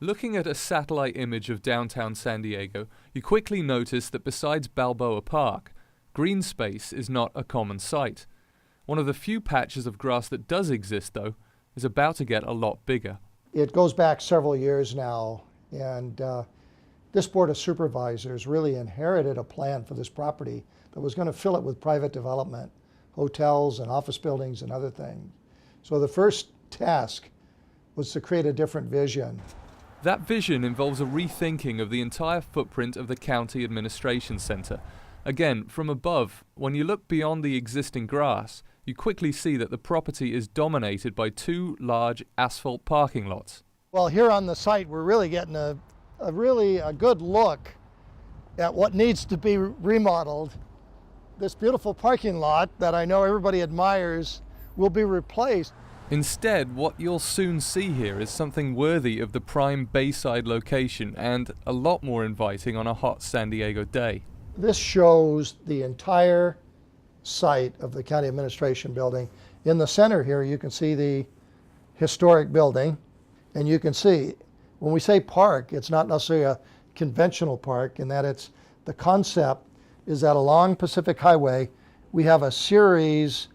Looking at a satellite image of downtown San Diego, you quickly notice that besides Balboa Park, green space is not a common sight. One of the few patches of grass that does exist, though, is about to get a lot bigger. It goes back several years now, and this Board of Supervisors really inherited a plan for this property that was going to fill it with private development, hotels and office buildings and other things. So the first task was to create a different vision. That vision involves a rethinking of the entire footprint of the County Administration Center. Again, from above, when you look beyond the existing grass, you quickly see that the property is dominated by two large asphalt parking lots. Well, here on the site, we're really getting a good look at what needs to be remodeled. This beautiful parking lot that I know everybody admires will be replaced. Instead, what you'll soon see here is something worthy of the prime Bayside location and a lot more inviting on a hot San Diego day. This shows the entire site of the County Administration Building. In the center here, you can see the historic building, and you can see, when we say park, it's not necessarily a conventional park in that the concept is that along Pacific Highway, we have a series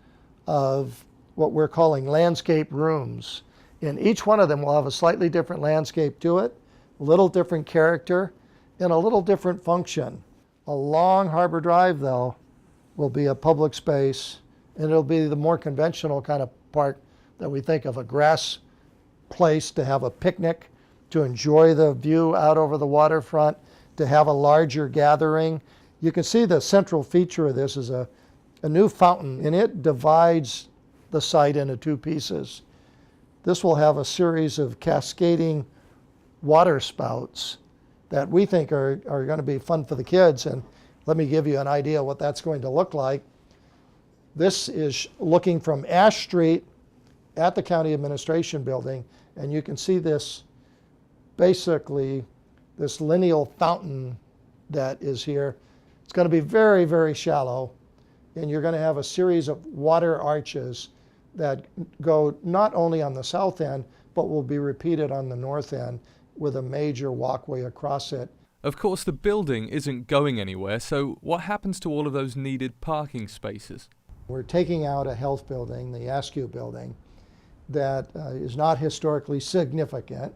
of what we're calling landscape rooms. And each one of them will have a slightly different landscape to it, a little different character, and a little different function. Along Harbor Drive, though, will be a public space, and it'll be the more conventional kind of park that we think of, a grass place to have a picnic, to enjoy the view out over the waterfront, to have a larger gathering. You can see the central feature of this is a new fountain, and it divides the site into two pieces. This will have a series of cascading water spouts that we think are going to be fun for the kids. And let me give you an idea what that's going to look like. This is looking from Ash Street at the County Administration Building, and you can see this, basically, this lineal fountain that is here. It's going to be very, very shallow, and you're going to have a series of water arches that go not only on the south end, but will be repeated on the north end with a major walkway across it. Of course, the building isn't going anywhere, so what happens to all of those needed parking spaces? We're taking out a health building, the Askew building, that is not historically significant.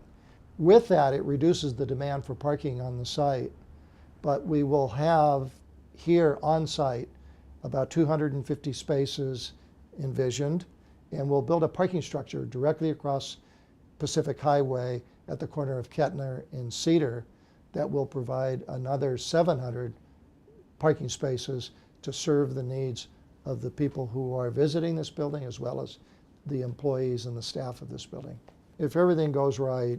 With that, it reduces the demand for parking on the site. But we will have here on site about 250 spaces envisioned, and we'll build a parking structure directly across Pacific Highway at the corner of Kettner and Cedar that will provide another 700 parking spaces to serve the needs of the people who are visiting this building, as well as the employees and the staff of this building. If everything goes right,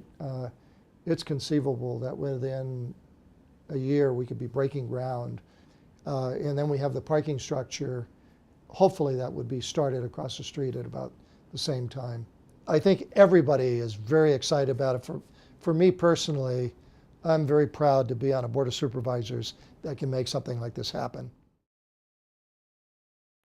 it's conceivable that within a year we could be breaking ground, and then we have the parking structure. Hopefully that would be started across the street at about the same time. I think everybody is very excited about it. For me personally, I'm very proud to be on a Board of Supervisors that can make something like this happen.